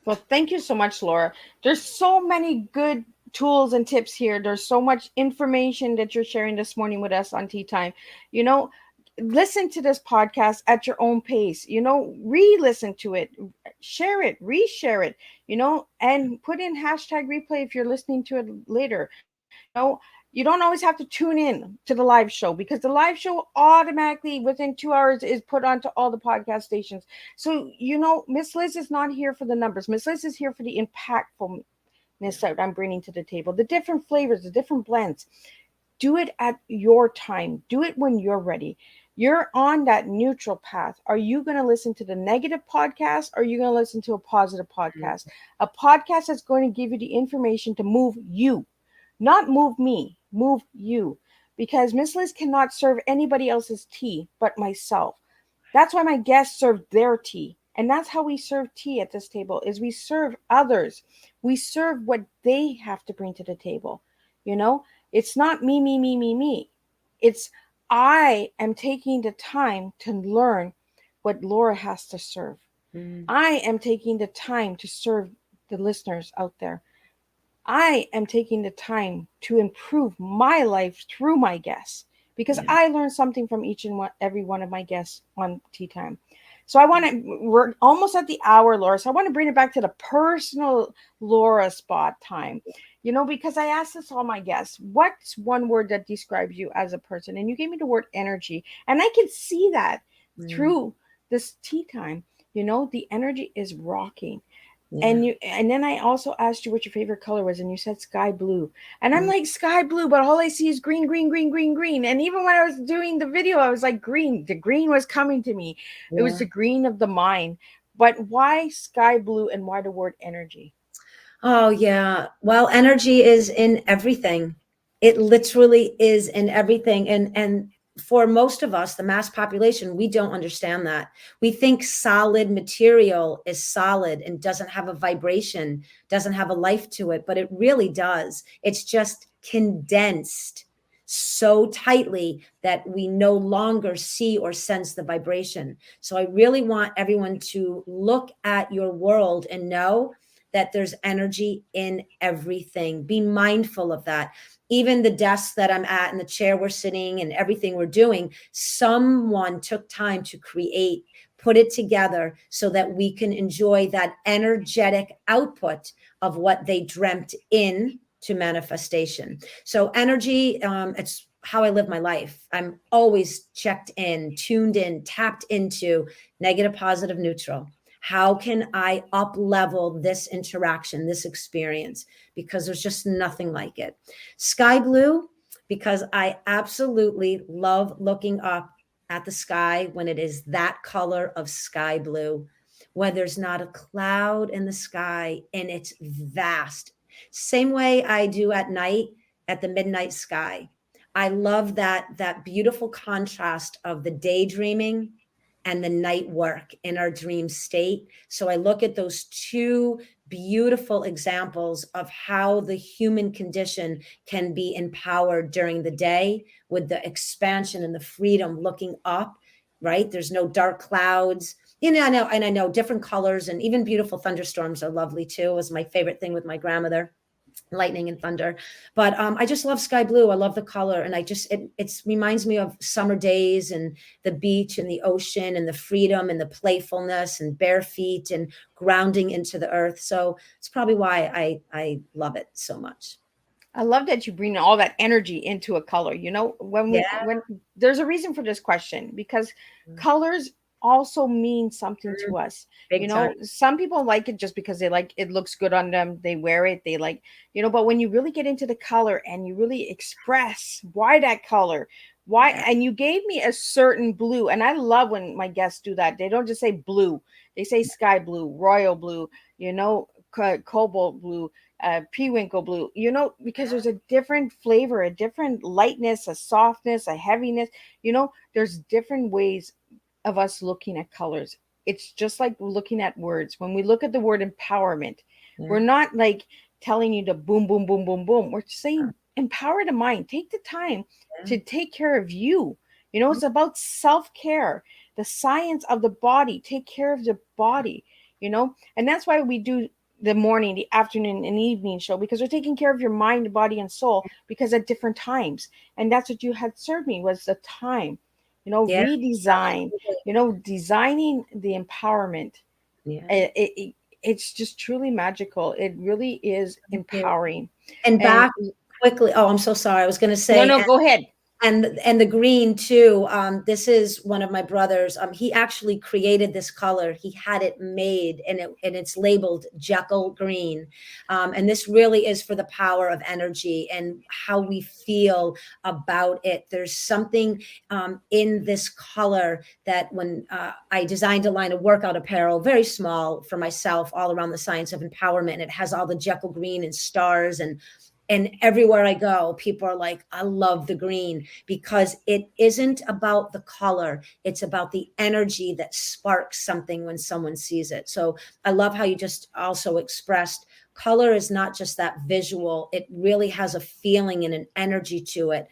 Well, thank you so much, Laura. There's so many good tools and tips here. There's so much information that you're sharing this morning with us on Tea Time. You know, listen to this podcast at your own pace. You know, re-listen to it, share it, reshare it, you know, and put in hashtag replay if you're listening to it later. You know, you don't always have to tune in to the live show because the live show automatically within 2 hours is put onto all the podcast stations. So, you know, Miss Liz is not here for the numbers. Miss Liz is here for the impactfulness that I'm bringing to the table, the different flavors, the different blends. Do it at your time. Do it when you're ready. You're on that neutral path. Are you going to listen to the negative podcast or are you going to listen to a positive podcast? A podcast that's going to give you the information to move you. Not move me, move you. Because Miss Liz cannot serve anybody else's tea but myself. That's why my guests serve their tea. And that's how we serve tea at this table, is we serve others. We serve what they have to bring to the table. You know, it's not me, me, me, me, me. It's I am taking the time to learn what Laura has to serve. I am taking the time to serve the listeners out there. I am taking the time to improve my life through my guests because I learned something from each and every one of my guests on Tea Time. So we're almost at the hour, Laura. So I want to bring it back to the personal Laura spot time, you know, because I asked this all my guests, what's one word that describes you as a person? And you gave me the word energy. And I can see that through this Tea Time, you know, the energy is rocking. Yeah. And then I also asked you what your favorite color was, and you said sky blue. And I'm like, sky blue, but all I see is green, green, green, green, green. And even when I was doing the video, I was like, green. The green was coming to me. Yeah. It was the green of the mind. But why sky blue and why the word energy? Oh, yeah. Well, energy is in everything. It literally is in everything. And for most of us, the mass population, we don't understand that. We think solid material is solid and doesn't have a vibration, doesn't have a life to it, but it really does. It's just condensed so tightly that we no longer see or sense the vibration. So I really want everyone to look at your world and know that there's energy in everything. Be mindful of that. Even the desk that I'm at and the chair we're sitting and everything we're doing, someone took time to create, put it together so that we can enjoy that energetic output of what they dreamt in to manifestation. So energy, it's how I live my life. I'm always checked in, tuned in, tapped into negative, positive, neutral. How can I up level this interaction, this experience? Because there's just nothing like it. Sky blue, because I absolutely love looking up at the sky when it is that color of sky blue, when there's not a cloud in the sky and it's vast. Same way I do at night at the midnight sky. I love that beautiful contrast of the daydreaming and the night work in our dream state. So I look at those two beautiful examples of how the human condition can be empowered during the day with the expansion and the freedom looking up, right? There's no dark clouds. You know, I know different colors and even beautiful thunderstorms are lovely too. It was my favorite thing with my grandmother. lightning and thunder. But I just love sky blue. I love the color. And it reminds me of summer days and the beach and the ocean and the freedom and the playfulness and bare feet and grounding into the earth. So it's probably why I love it so much. I love that you bring all that energy into a color. When there's a reason for this question, because colors also mean something to us. Big time. Some people like it just because it looks good on them. They wear it. They like, but when you really get into the color and you really express why that color, and you gave me a certain blue. And I love when my guests do that. They don't just say blue. They say sky blue, royal blue, cobalt blue, periwinkle blue, because there's a different flavor, a different lightness, a softness, a heaviness. There's different ways of us looking at colors. It's just like looking at words. When we look at the word empowerment, we're not like telling you to boom, boom, boom, boom, boom. We're saying empower the mind. Take the time to take care of you. It's about self-care, the science of the body. Take care of the body, and that's why we do the morning, the afternoon, and evening show, because we're taking care of your mind, body, and soul, because at different times. And that's what you had served me, was the time, redesign, designing the empowerment. It's just truly magical. It really is empowering. And back quickly. Oh, I'm so sorry. I was going to say. No, go ahead. And the green too. This is one of my brothers. He actually created this color. He had it made, and it's labeled Jekyll green. And this really is for the power of energy and how we feel about it. There's something in this color that when I designed a line of workout apparel, very small for myself, all around the science of empowerment. And it has all the Jekyll green and stars, and everywhere I go, people are like, I love the green, because it isn't about the color. It's about the energy that sparks something when someone sees it. So I love how you just also expressed color is not just that visual. It really has a feeling and an energy to it.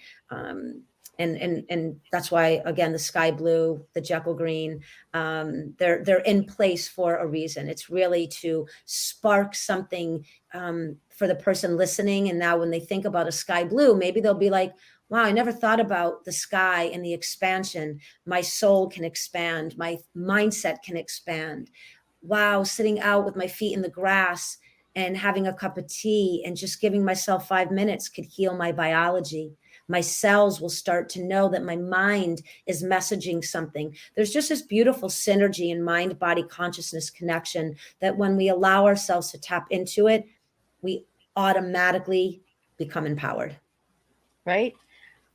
And that's why, again, the sky blue, the Jekyll green, they're in place for a reason. It's really to spark something for the person listening. And now when they think about a sky blue, maybe they'll be like, wow, I never thought about the sky and the expansion. My soul can expand. My mindset can expand. Wow, sitting out with my feet in the grass and having a cup of tea and just giving myself 5 minutes could heal my biology. My cells will start to know that my mind is messaging something. There's just this beautiful synergy in mind, body, consciousness connection that when we allow ourselves to tap into it, we automatically become empowered. Right.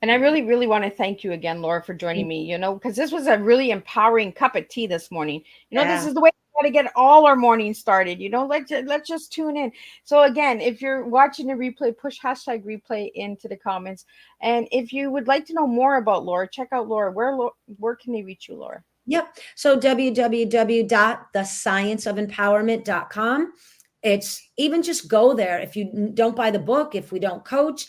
And I really, really want to thank you again, Laura, for joining me, because this was a really empowering cup of tea this morning. This is the way we got to get all our mornings started. Let's just tune in. So again, if you're watching the replay, push #replay into the comments. And if you would like to know more about Laura, check out Laura. Where can they reach you, Laura? Yep. So www.thescienceofempowerment.com. It's even just go there. If you don't buy the book, if we don't coach,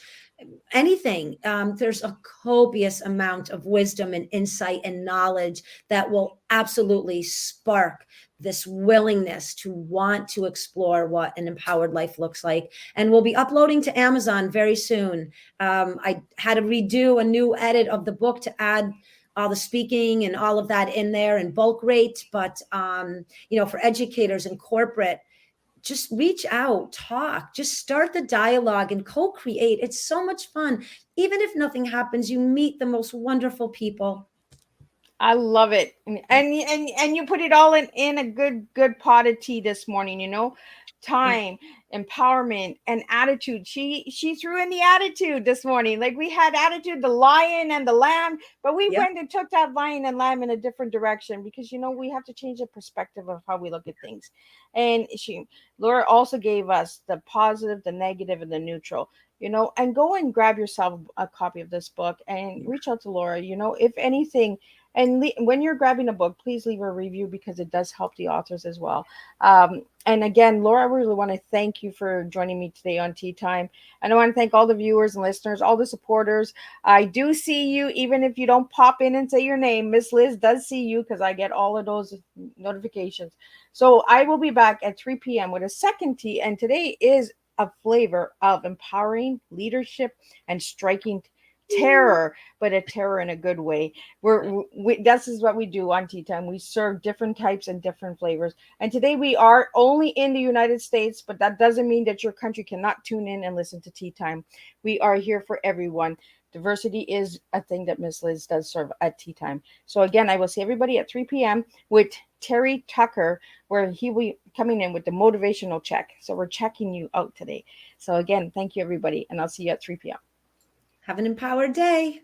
anything, there's a copious amount of wisdom and insight and knowledge that will absolutely spark this willingness to want to explore what an empowered life looks like. And we'll be uploading to Amazon very soon. I had to redo a new edit of the book to add all the speaking and all of that in there in bulk rate. But, for educators and corporate, just reach out, talk, just start the dialogue and co-create. It's so much fun. Even if nothing happens, you meet the most wonderful people. I love it. And you put it all in a good pot of tea this morning, time, empowerment, and attitude. She threw in the attitude this morning. Like we had attitude, the lion and the lamb, but we went and took that lion and lamb in a different direction, because we have to change the perspective of how we look at things. And Laura also gave us the positive, the negative, and the neutral. And go and grab yourself a copy of this book and reach out to Laura. If anything. And when you're grabbing a book, please leave a review, because it does help the authors as well. And again, Laura, I really want to thank you for joining me today on Tea Time. And I want to thank all the viewers and listeners, all the supporters. I do see you, even if you don't pop in and say your name. Miss Liz does see you, because I get all of those notifications. So I will be back at 3 p.m. with a second tea. And today is a flavor of empowering leadership and striking terror, but a terror in a good way. This is what we do on Tea Time. We serve different types and different flavors. And today we are only in the United States, but that doesn't mean that your country cannot tune in and listen to Tea Time. We are here for everyone. Diversity is a thing that Miss Liz does serve at Tea Time. So again, I will see everybody at 3 p.m. with Terry Tucker, where he will be coming in with the motivational check. So we're checking you out today. So again, thank you everybody, and I'll see you at 3 p.m. Have an empowered day.